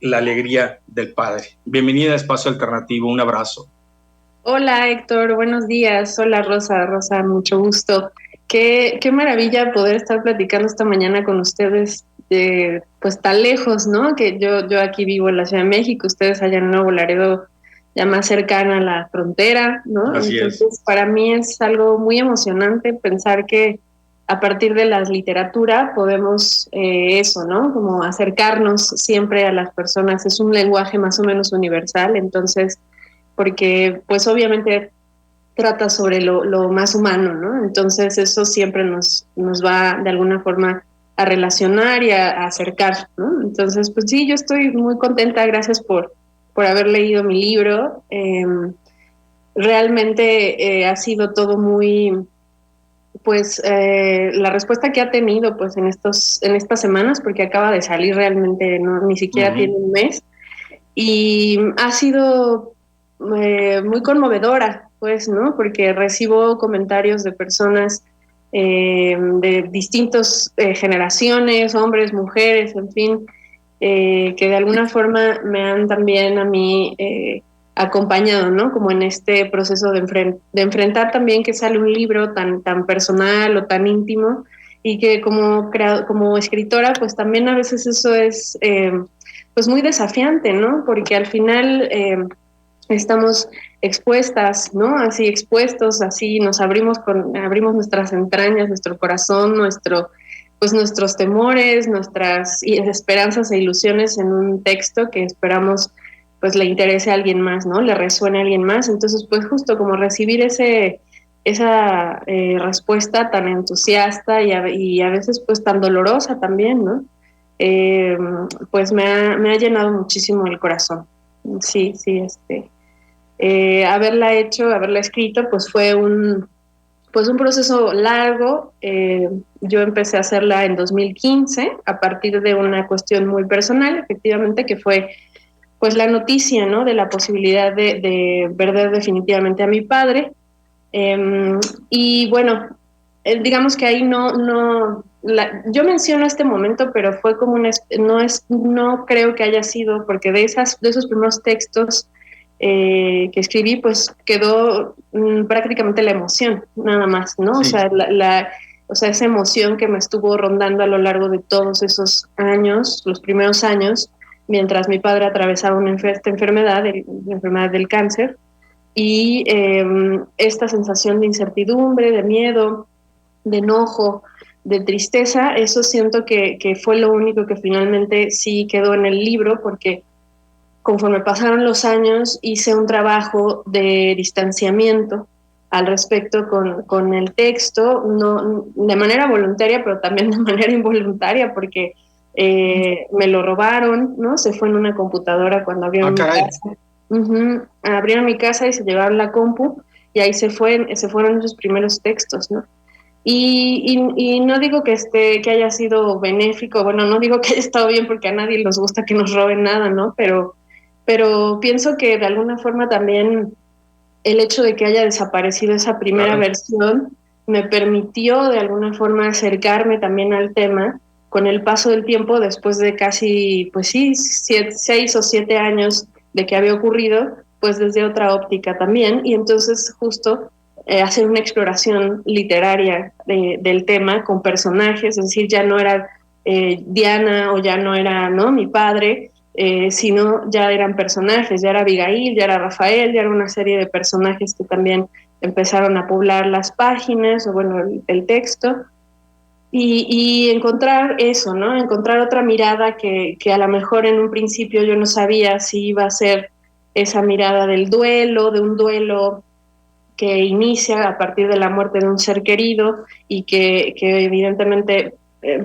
la alegría del Padre. Bienvenida a Espacio Alternativo, un abrazo. Hola Héctor, buenos días. Hola Rosa, mucho gusto. Qué maravilla poder estar platicando esta mañana con ustedes, pues tan lejos, ¿no? Que yo aquí vivo en la Ciudad de México, ustedes allá en Nuevo Laredo, ya más cercana a la frontera, ¿no? Así es. Entonces, para mí es algo muy emocionante pensar que a partir de la literatura podemos eso, ¿no? Como acercarnos siempre a las personas. Es un lenguaje más o menos universal, entonces porque pues obviamente trata sobre lo más humano, ¿no? Entonces eso siempre nos va de alguna forma a relacionar y a acercar, ¿no? Entonces, pues sí, yo estoy muy contenta, gracias por haber leído mi libro. Realmente ha sido todo muy, pues la respuesta que ha tenido pues en estas semanas, porque acaba de salir realmente, no, ni siquiera tiene un mes, y ha sido muy conmovedora, pues, ¿no? Porque recibo comentarios de personas de distintas generaciones, hombres, mujeres, en fin, que de alguna forma me han también a mí acompañado, ¿no? Como en este proceso de enfrentar también que sale un libro tan personal o tan íntimo y que como escritora, pues también a veces eso es pues muy desafiante, ¿no? Porque al final estamos expuestas, ¿no? Así expuestos, así nos abrimos nuestras entrañas, nuestro corazón, pues nuestros temores, nuestras esperanzas e ilusiones en un texto que esperamos pues le interese a alguien más, ¿no? Le resuene a alguien más. Entonces, pues justo como recibir esa respuesta tan entusiasta y a veces pues tan dolorosa también, ¿no? Eh, pues me ha llenado muchísimo el corazón. Sí, sí, haberla escrito, pues fue pues un proceso largo. Yo empecé a hacerla en 2015 a partir de una cuestión muy personal, efectivamente, que fue pues la noticia, ¿no? De la posibilidad de perder definitivamente a mi padre. Y bueno, digamos que ahí yo menciono este momento, pero fue como no creo que haya sido, porque de esos primeros textos que escribí, pues quedó prácticamente la emoción, nada más, ¿no? O Sí. sea, o sea, esa emoción que me estuvo rondando a lo largo de todos esos años, los primeros años, mientras mi padre atravesaba esta enfermedad, la enfermedad del cáncer, y esta sensación de incertidumbre, de miedo, de enojo, de tristeza, eso siento que fue lo único que finalmente sí quedó en el libro, porque conforme pasaron los años hice un trabajo de distanciamiento al respecto con el texto, no de manera voluntaria, pero también de manera involuntaria, porque me lo robaron, ¿no? Se fue en una computadora cuando Ah, abrieron mi caray. casa. Abrieron mi casa y se llevaron la compu y ahí se fueron esos primeros textos, ¿no? Y no digo que haya sido benéfico, bueno, no digo que haya estado bien porque a nadie les gusta que nos roben nada, ¿no? Pero pienso que de alguna forma también el hecho de que haya desaparecido esa primera Claro. versión me permitió de alguna forma acercarme también al tema con el paso del tiempo, después de casi, pues sí, 6 o 7 años de que había ocurrido, pues desde otra óptica también, y entonces justo hacer una exploración literaria del tema con personajes, es decir, ya no era Diana o ya no era, ¿no?, mi padre, sino ya eran personajes, ya era Abigail, ya era Rafael, ya era una serie de personajes que también empezaron a poblar las páginas o bueno, el texto. Y encontrar eso, ¿no? Encontrar otra mirada que a lo mejor en un principio yo no sabía si iba a ser esa mirada del duelo, de un duelo que inicia a partir de la muerte de un ser querido y que evidentemente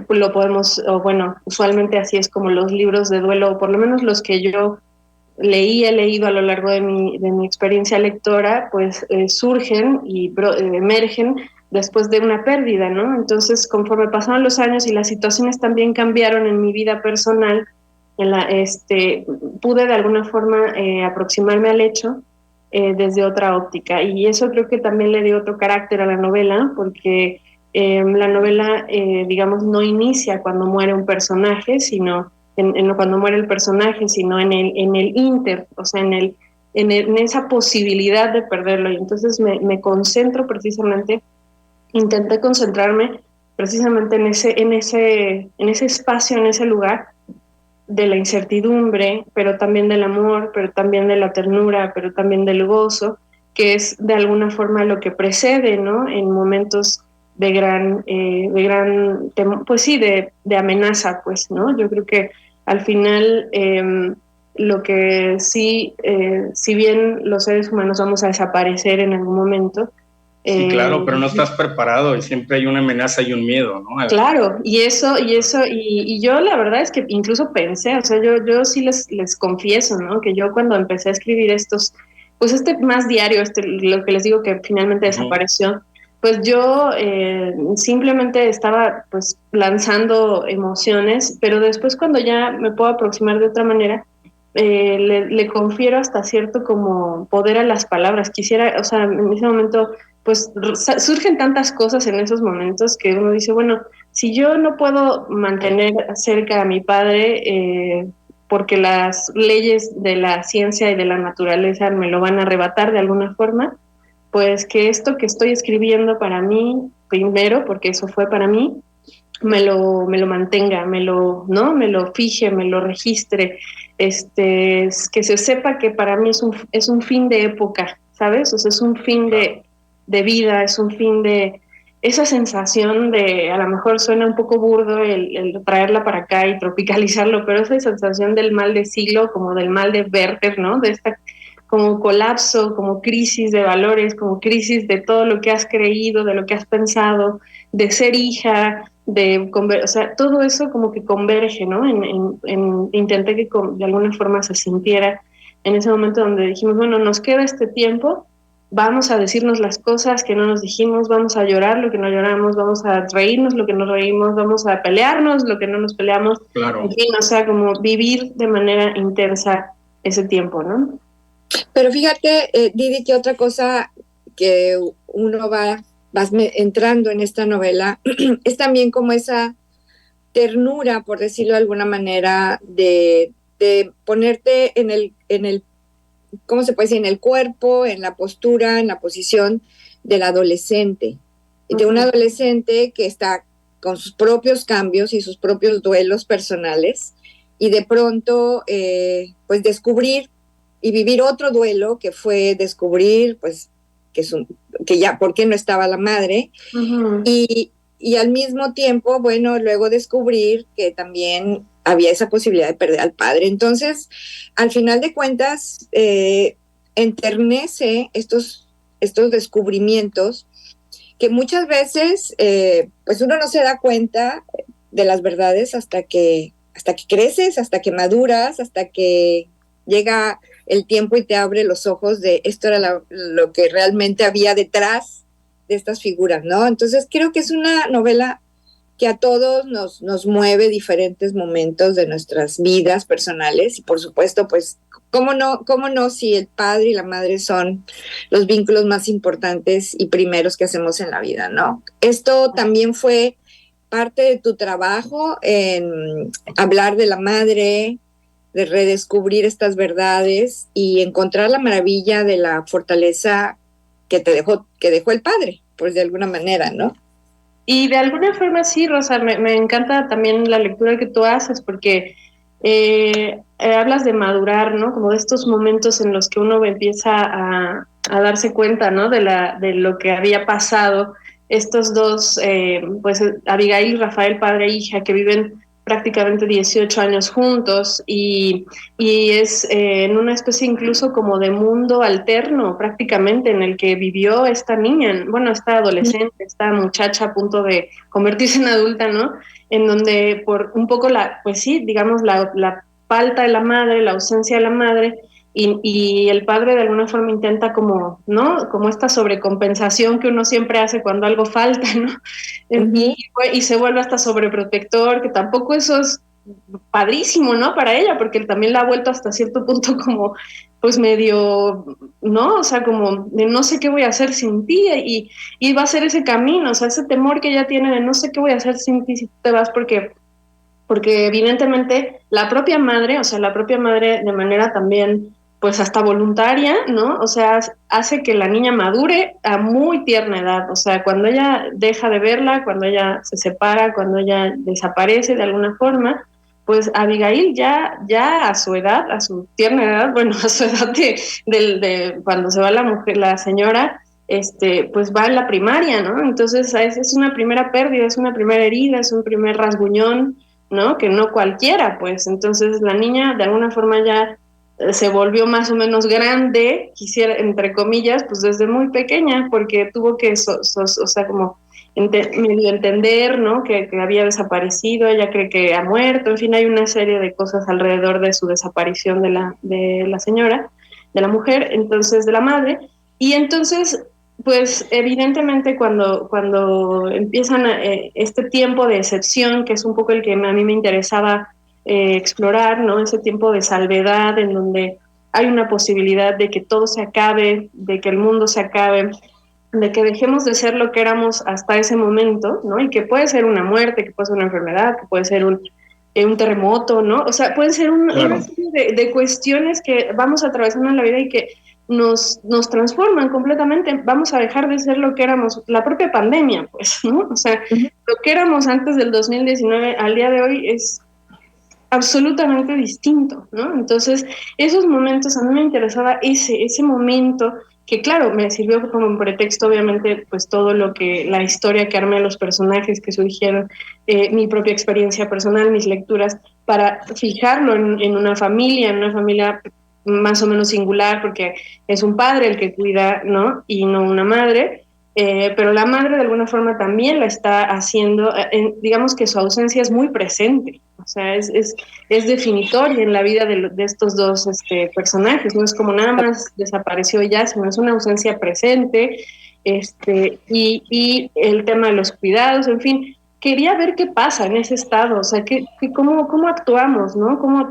lo podemos, o bueno, usualmente así es como los libros de duelo, o por lo menos los que yo he leído a lo largo de mi experiencia lectora, pues surgen y emergen después de una pérdida, ¿no? Entonces, conforme pasaron los años y las situaciones también cambiaron en mi vida personal, pude de alguna forma aproximarme al hecho desde otra óptica. Y eso creo que también le dio otro carácter a la novela, porque la novela, digamos, no inicia cuando muere un personaje, sino cuando muere el personaje, sino en el inter, o sea, en esa posibilidad de perderlo. Y entonces me concentro precisamente, intenté concentrarme precisamente en ese espacio, en ese lugar de la incertidumbre, pero también del amor, pero también de la ternura, pero también del gozo, que es de alguna forma lo que precede, ¿no? En momentos pues sí, de amenaza, pues, ¿no? Yo creo que al final lo que sí, si bien los seres humanos vamos a desaparecer en algún momento, sí, claro, pero no estás preparado y siempre hay una amenaza y un miedo, ¿no? claro, y yo la verdad es que incluso pensé, o sea, yo sí les confieso, ¿no? Que yo cuando empecé a escribir pues más diario, lo que les digo que finalmente desapareció, pues yo simplemente estaba pues lanzando emociones, pero después cuando ya me puedo aproximar de otra manera, le confiero hasta cierto como poder a las palabras. Quisiera, o sea, en ese momento pues surgen tantas cosas en esos momentos que uno dice, bueno, si yo no puedo mantener cerca a mi padre porque las leyes de la ciencia y de la naturaleza me lo van a arrebatar de alguna forma, pues que esto que estoy escribiendo para mí, primero, porque eso fue para mí, me lo mantenga, ¿no? Me lo fije, me lo registre, que se sepa que para mí es un fin de época, ¿sabes? O sea, es un fin de vida, es un fin de esa sensación de, a lo mejor suena un poco burdo el traerla para acá y tropicalizarlo, pero esa sensación del mal de siglo, como del mal de Werther, ¿no? De esta como colapso, como crisis de valores, como crisis de todo lo que has creído, de lo que has pensado, de ser hija, o sea, todo eso como que converge, ¿no? Intenté que de alguna forma se sintiera en ese momento donde dijimos, bueno, nos queda este tiempo, vamos a decirnos las cosas que no nos dijimos, vamos a llorar lo que no lloramos, vamos a reírnos lo que no reímos, vamos a pelearnos lo que no nos peleamos, claro. En fin, o sea, como vivir de manera intensa ese tiempo, ¿no? Pero fíjate, Didi, que otra cosa que uno vas entrando en esta novela es también como esa ternura, por decirlo de alguna manera, de ponerte en el, ¿cómo se puede decir? En el cuerpo, en la postura, en la posición del adolescente. De un adolescente que está con sus propios cambios y sus propios duelos personales y de pronto, pues descubrir y vivir otro duelo que fue descubrir, pues, que ya, ¿por qué no estaba la madre? Y al mismo tiempo, bueno, luego descubrir que también había esa posibilidad de perder al padre. Entonces, al final de cuentas, enternece estos descubrimientos que muchas veces, pues uno no se da cuenta de las verdades hasta que creces, hasta que maduras, hasta que llega el tiempo y te abre los ojos de esto era lo que realmente había detrás de estas figuras, ¿no? Entonces creo que es una novela que a todos nos mueve diferentes momentos de nuestras vidas personales y por supuesto, pues, ¿cómo no si el padre y la madre son los vínculos más importantes y primeros que hacemos en la vida, ¿no? Esto también fue parte de tu trabajo en hablar de la madre, de redescubrir estas verdades y encontrar la maravilla de la fortaleza que dejó el padre, pues de alguna manera, ¿no? Y de alguna forma sí, Rosa, me encanta también la lectura que tú haces porque hablas de madurar, ¿no? Como de estos momentos en los que uno empieza a darse cuenta, ¿no? De lo que había pasado. Estos dos, pues Abigail y Rafael, padre e hija, que viven prácticamente 18 años juntos y es en una especie incluso como de mundo alterno prácticamente en el que vivió esta niña, bueno, esta adolescente, esta muchacha a punto de convertirse en adulta, ¿no? En donde por un poco pues sí, digamos, la falta de la madre, la ausencia de la madre, y el padre de alguna forma intenta como, ¿no? Como esta sobrecompensación que uno siempre hace cuando algo falta, ¿no? Y se vuelve hasta sobreprotector, que tampoco eso es padrísimo, ¿no? Para ella, porque él también la ha vuelto hasta cierto punto como, pues medio, ¿no? O sea, como de no sé qué voy a hacer sin ti y va a ser ese camino, o sea, ese temor que ella tiene de no sé qué voy a hacer sin ti si tú te vas, porque porque evidentemente la propia madre, o sea, la propia madre de manera también, pues hasta voluntaria, ¿no? O sea, hace que la niña madure a muy tierna edad, o sea, cuando ella deja de verla, cuando ella se separa, cuando ella desaparece de alguna forma, pues Abigail ya a su edad, a su tierna edad, bueno, a su edad de cuando se va la mujer, la señora, pues va en la primaria, ¿no? Entonces es una primera pérdida, es una primera herida, es un primer rasguñón, ¿no? Que no cualquiera, pues. Entonces la niña de alguna forma ya se volvió más o menos grande, quisiera, entre comillas, pues desde muy pequeña, porque tuvo que, o sea, como medio entender, ¿no? Que había desaparecido, ella cree que ha muerto, en fin, hay una serie de cosas alrededor de su desaparición de la señora, de la mujer, entonces de la madre, y entonces pues evidentemente cuando empiezan este tiempo de excepción, que es un poco el que a mí me interesaba explorar, ¿no? Ese tiempo de salvedad en donde hay una posibilidad de que todo se acabe, de que el mundo se acabe, de que dejemos de ser lo que éramos hasta ese momento, ¿no? Y que puede ser una muerte, que puede ser una enfermedad, que puede ser un terremoto, ¿no? O sea, pueden ser una serie de cuestiones que vamos atravesando en la vida y que nos transforman completamente. Vamos a dejar de ser lo que éramos, la propia pandemia, pues, ¿no? O sea, lo que éramos antes del 2019 al día de hoy es absolutamente distinto, ¿no? Entonces, esos momentos, a mí me interesaba ese momento, que claro, me sirvió como un pretexto, obviamente, pues todo lo que, la historia que armé, los personajes que surgieron, mi propia experiencia personal, mis lecturas, para fijarlo en una familia más o menos singular, porque es un padre el que cuida, ¿no? Y no una madre, pero la madre de alguna forma también la está haciendo, digamos que su ausencia es muy presente, o sea, es definitoria en la vida de estos dos personajes, no es como nada más desapareció ya, sino es una ausencia presente, y el tema de los cuidados, en fin, quería ver qué pasa en ese estado, o sea, cómo actuamos, ¿no? Cómo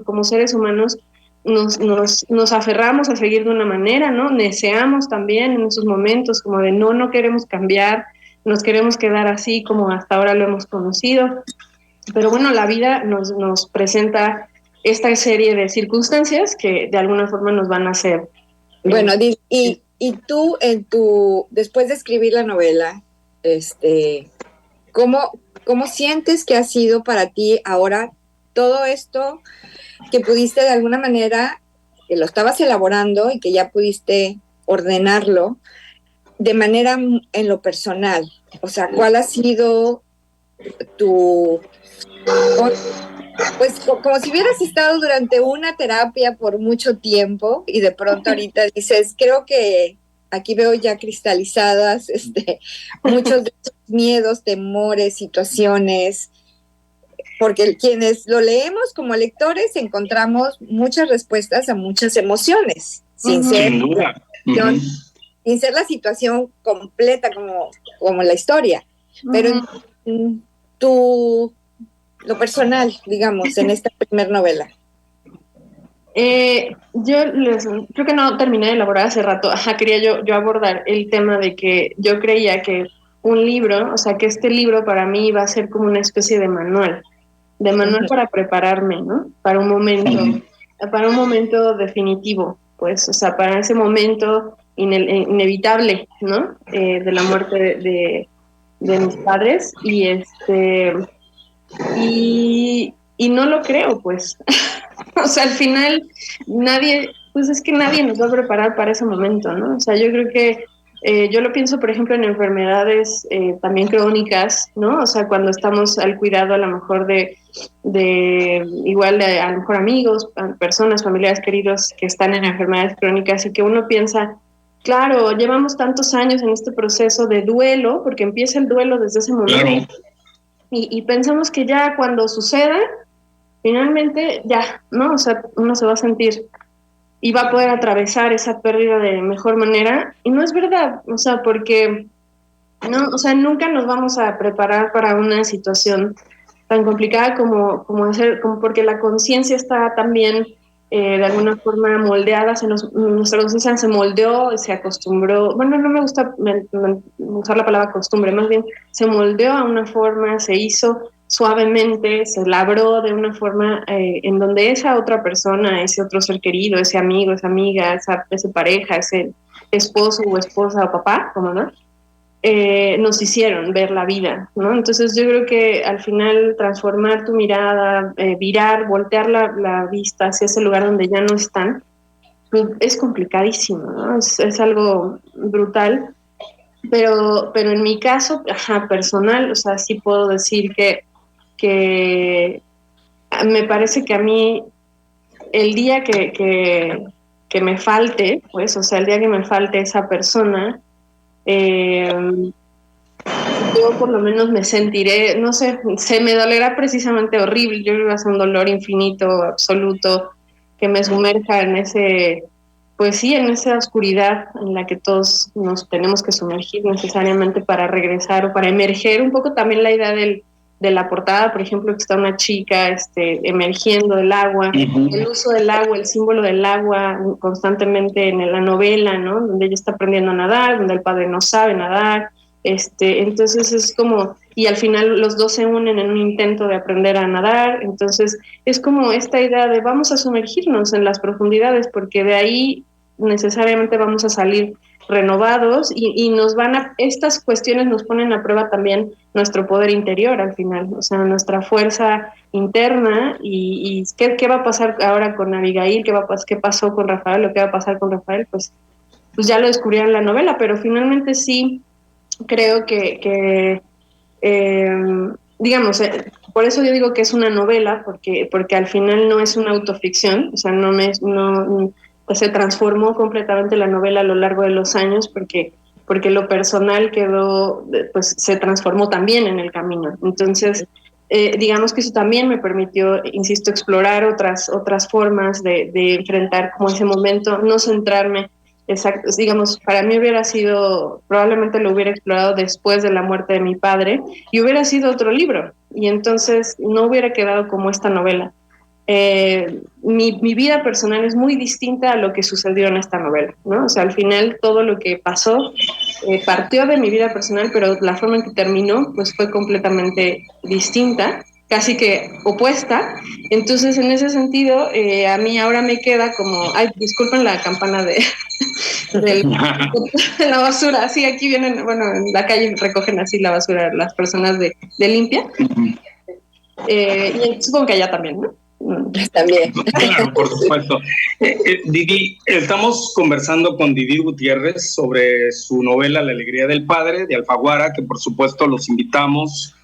como seres humanos nos aferramos a seguir de una manera, ¿no? Neceamos también en esos momentos como de no queremos cambiar, nos queremos quedar así como hasta ahora lo hemos conocido. Pero bueno, la vida nos presenta esta serie de circunstancias que de alguna forma nos van a hacer. Bueno, y tú después de escribir la novela, ¿cómo sientes que ha sido para ti ahora todo esto que pudiste de alguna manera, que lo estabas elaborando y que ya pudiste ordenarlo de manera en lo personal? O sea, ¿cuál ha sido tu... Pues como si hubieras estado durante una terapia por mucho tiempo y de pronto ahorita dices, creo que aquí veo ya cristalizadas muchos de esos miedos, temores, situaciones, porque quienes lo leemos como lectores encontramos muchas respuestas a muchas emociones, sin ser la situación completa como la historia, pero en lo personal, digamos, en esta primera novela. Creo que no terminé de elaborar hace rato. Quería yo abordar el tema de que yo creía que un libro, o sea, que este libro para mí iba a ser como una especie de manual para prepararme, ¿no? Para un momento definitivo, pues, o sea, para ese momento inevitable, ¿no? De la muerte de mis padres y no lo creo, pues. O sea, al final pues es que nadie nos va a preparar para ese momento, ¿no? O sea, yo creo que yo lo pienso, por ejemplo, en enfermedades también crónicas, ¿no? O sea, cuando estamos al cuidado a lo mejor igual de a lo mejor amigos, personas, familiares queridos que están en enfermedades crónicas y que uno piensa, claro, llevamos tantos años en este proceso de duelo, porque empieza el duelo desde ese momento. Claro. Y pensamos que ya cuando suceda, finalmente ya, ¿no? O sea, uno se va a sentir y va a poder atravesar esa pérdida de mejor manera. Y no es verdad, o sea, porque no, o sea, nunca nos vamos a preparar para una situación tan complicada como porque la conciencia está también de alguna forma moldeada, nuestra conciencia se moldeó, se acostumbró, bueno, no me gusta usar la palabra costumbre, más bien se moldeó a una forma, se hizo suavemente, se labró de una forma en donde esa otra persona, ese otro ser querido, ese amigo, esa amiga, esa pareja, ese esposo o esposa o papá, como no, nos hicieron ver la vida, ¿no? Entonces yo creo que al final transformar tu mirada, virar, voltear la vista hacia ese lugar donde ya no están, pues es complicadísimo, ¿no? Es algo brutal, pero en mi caso, ajá, personal, o sea, sí puedo decir que me parece que a mí el día que me falte, pues, o sea, el día que me falte esa persona, yo por lo menos me sentiré, no sé, se me dolerá precisamente horrible, yo creo que va a ser un dolor infinito, absoluto, que me sumerja en ese, pues sí, en esa oscuridad en la que todos nos tenemos que sumergir necesariamente para regresar o para emerger. Un poco también la idea de la portada, por ejemplo, que está una chica emergiendo del agua, el uso del agua, el símbolo del agua constantemente en la novela, ¿no? Donde ella está aprendiendo a nadar, donde el padre no sabe nadar. Entonces es como, y al final los dos se unen en un intento de aprender a nadar, entonces es como esta idea de vamos a sumergirnos en las profundidades porque de ahí necesariamente vamos a salir renovados y nos estas cuestiones nos ponen a prueba también nuestro poder interior al final, o sea, nuestra fuerza interna y ¿qué va a pasar ahora con Abigail? ¿Qué pasó con Rafael? ¿O qué va a pasar con Rafael? Pues ya lo descubrieron en la novela, pero finalmente sí creo digamos, por eso yo digo que es una novela, porque al final no es una autoficción, o sea, pues se transformó completamente la novela a lo largo de los años, porque lo personal quedó, pues se transformó también en el camino. Entonces, digamos que eso también me permitió, insisto, explorar otras formas de enfrentar como ese momento, no centrarme. Exacto, digamos, para mí hubiera sido, probablemente lo hubiera explorado después de la muerte de mi padre y hubiera sido otro libro y entonces no hubiera quedado como esta novela. Mi vida personal es muy distinta a lo que sucedió en esta novela, ¿no? O sea, al final todo lo que pasó partió de mi vida personal, pero la forma en que terminó pues fue completamente distinta, casi que opuesta. Entonces, en ese sentido, a mí ahora me queda como, ay, disculpen la campana de la basura. Sí, aquí vienen, bueno, en la calle recogen así la basura las personas de limpia. Y supongo que allá también, ¿no? También. Claro, por supuesto. Didi, estamos conversando con Didi Gutiérrez sobre su novela La alegría del padre, de Alfaguara, que por supuesto los invitamos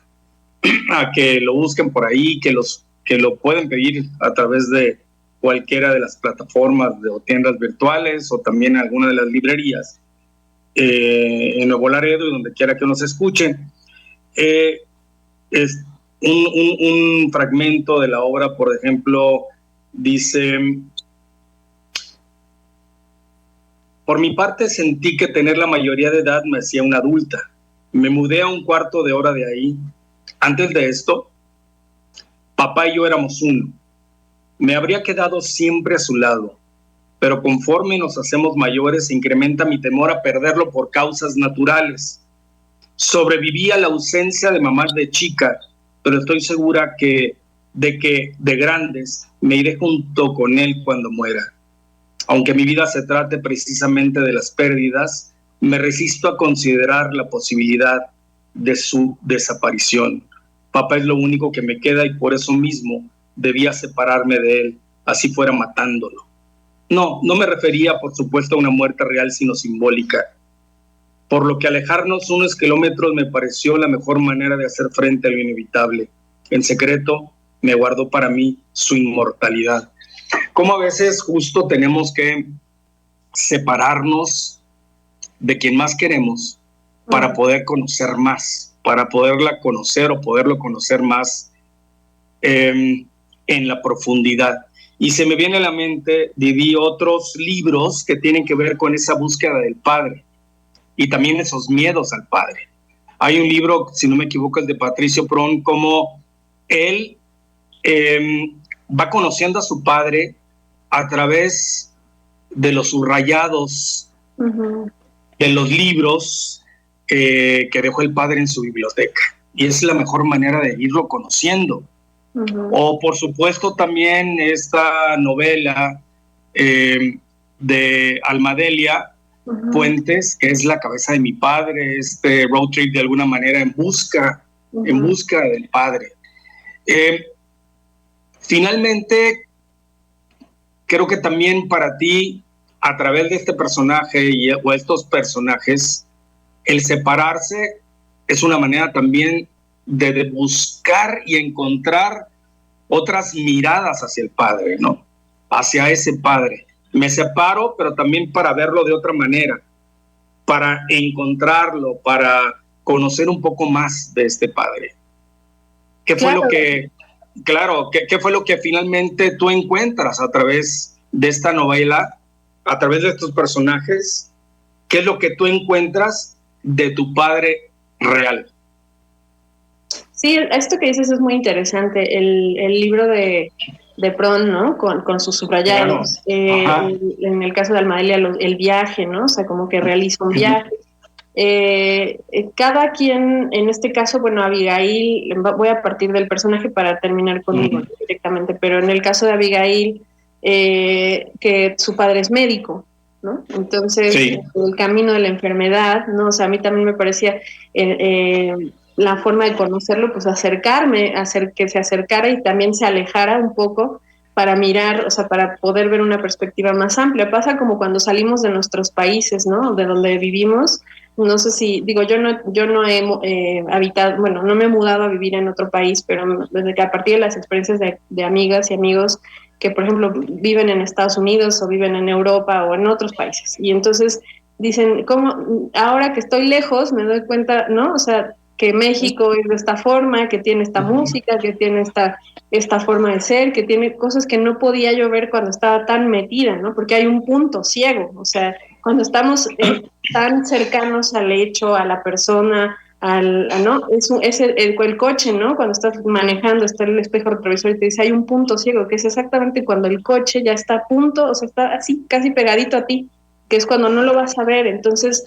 a que lo busquen por ahí, que lo pueden pedir a través de cualquiera de las plataformas o tiendas virtuales o también alguna de las librerías en Nuevo Laredo y donde quiera que nos escuchen. Es un fragmento de la obra, por ejemplo, dice: por mi parte sentí que tener la mayoría de edad me hacía una adulta. Me mudé a un cuarto de hora de ahí. Antes de esto, papá y yo éramos uno. Me habría quedado siempre a su lado, pero conforme nos hacemos mayores incrementa mi temor a perderlo por causas naturales. Sobreviví a la ausencia de mamá de chica, pero estoy segura de que de grandes me iré junto con él cuando muera. Aunque mi vida se trate precisamente de las pérdidas, me resisto a considerar la posibilidad de su desaparición. Papá es lo único que me queda y por eso mismo debía separarme de él, así fuera matándolo. No me refería, por supuesto, a una muerte real, sino simbólica. Por lo que alejarnos unos kilómetros me pareció la mejor manera de hacer frente a lo inevitable. En secreto, me guardó para mí su inmortalidad. Como a veces justo tenemos que separarnos de quien más queremos para poder conocer más, para poderla conocer o poderlo conocer más en la profundidad. Y se me viene a la mente, Didi, otros libros que tienen que ver con esa búsqueda del padre y también esos miedos al padre. Hay un libro, si no me equivoco, el de Patricio Prón, como él va conociendo a su padre a través de los subrayados de los libros que dejó el padre en su biblioteca. y es la mejor manera de irlo conociendo. O por supuesto también esta novela de Almadelia Puentes, que es La cabeza de mi padre, este road trip de alguna manera en busca del padre. Finalmente, creo que también para ti, a través de este personaje o estos personajes, el separarse es una manera también de buscar y encontrar otras miradas hacia el padre, ¿no? Hacia ese padre. Me separo, pero también para verlo de otra manera, para encontrarlo, para conocer un poco más de este padre. ¿Qué fue lo que, qué fue lo que finalmente tú encuentras a través de esta novela, a través de estos personajes? ¿Qué es lo que tú encuentras de tu padre real? Sí, esto que dices es muy interesante. El libro de Pron, ¿no? Con sus subrayados. Claro. En el caso de Almadelia, el viaje, ¿no? O sea, como que realiza un viaje. Cada quien, en este caso, bueno, Abigail, voy a partir del personaje para terminar conmigo directamente, pero en el caso de Abigail, que su padre es médico, ¿no? Entonces, el camino de la enfermedad, ¿no? O sea, a mí también me parecía la forma de conocerlo, pues acercarme, hacer que se acercara y también se alejara un poco para mirar, o sea, para poder ver una perspectiva más amplia. Pasa como cuando salimos de nuestros países, ¿no? De donde vivimos. No sé si, digo, yo no he habitado, bueno, no me he mudado a vivir en otro país, pero desde que a partir de las experiencias de amigas y amigos que, por ejemplo, viven en Estados Unidos o viven en Europa o en otros países. Y entonces dicen, ¿cómo? Ahora que estoy lejos me doy cuenta, ¿no? O sea, que México es de esta forma, que tiene esta música, que tiene esta forma de ser, que tiene cosas que no podía yo ver cuando estaba tan metida, ¿no? Porque hay un punto ciego, o sea, cuando estamos tan cercanos al hecho, a la persona, ¿no? Es el coche, ¿no? Cuando estás manejando, está el espejo retrovisor y te dice, hay un punto ciego, que es exactamente cuando el coche ya está a punto, o sea, está así, casi pegadito a ti, que es cuando no lo vas a ver. Entonces,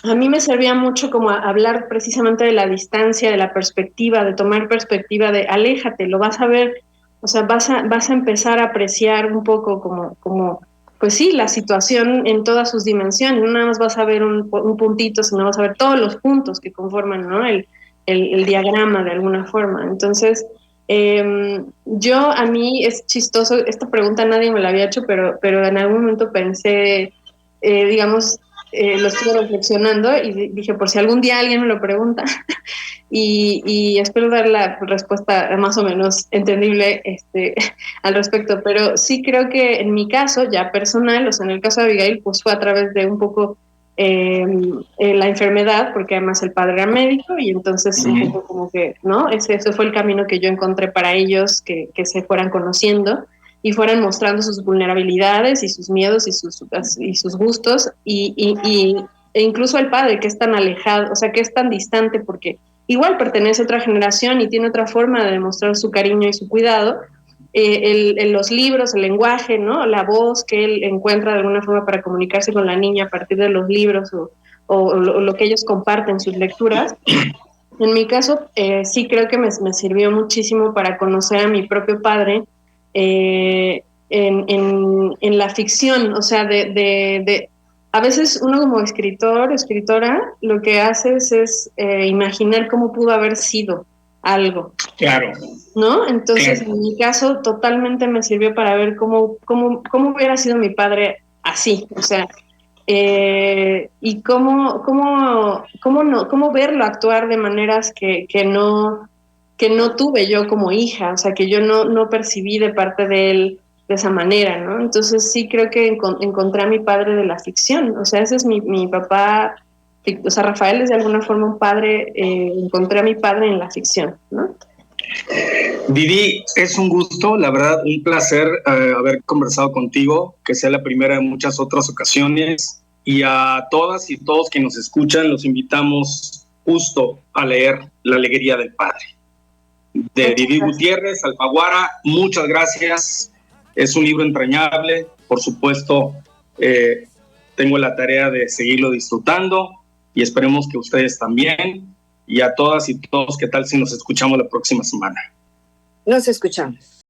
a mí me servía mucho como hablar precisamente de la distancia, de la perspectiva, de tomar perspectiva, de aléjate, lo vas a ver, o sea, vas a empezar a apreciar un poco como pues sí, la situación en todas sus dimensiones. No nada más vas a ver un puntito, sino vas a ver todos los puntos que conforman, ¿no? el diagrama de alguna forma. Entonces, a mí es chistoso, esta pregunta nadie me la había hecho, pero en algún momento pensé, digamos, lo estuve reflexionando y dije, por si algún día alguien me lo pregunta, y espero dar la respuesta más o menos entendible al respecto, pero sí creo que en mi caso, ya personal, o sea, en el caso de Abigail, pues fue a través de un poco la enfermedad, porque además el padre era médico, y entonces un poco como que, ¿no? Ese fue el camino que yo encontré para ellos, que se fueran conociendo y fueran mostrando sus vulnerabilidades y sus miedos y sus gustos, e incluso el padre, que es tan alejado, o sea, que es tan distante, porque igual pertenece a otra generación y tiene otra forma de demostrar su cariño y su cuidado. Los libros, el lenguaje, ¿no? La voz que él encuentra de alguna forma para comunicarse con la niña a partir de los libros o lo que ellos comparten, sus lecturas. En mi caso, sí creo que me sirvió muchísimo para conocer a mi propio padre en la ficción, o sea, a veces uno como escritora, lo que haces es imaginar cómo pudo haber sido algo. Claro. ¿No? Entonces, en mi caso, totalmente me sirvió para ver cómo hubiera sido mi padre así, o sea, y cómo verlo actuar de maneras que no tuve yo como hija, o sea, que yo no percibí de parte de él de esa manera, ¿no? Entonces sí creo que encontré a mi padre de la ficción, o sea, ese es mi papá, o sea, Rafael es de alguna forma un padre, encontré a mi padre en la ficción, ¿no? Didi, es un gusto, la verdad, un placer haber conversado contigo, que sea la primera de muchas otras ocasiones, y a todas y todos que nos escuchan los invitamos justo a leer La alegría del padre, de Didi Gutiérrez, Alfaguara. Muchas gracias, es un libro entrañable, por supuesto, tengo la tarea de seguirlo disfrutando y esperemos que ustedes también. Y a todas y todos, ¿qué tal si nos escuchamos la próxima semana? Nos escuchamos.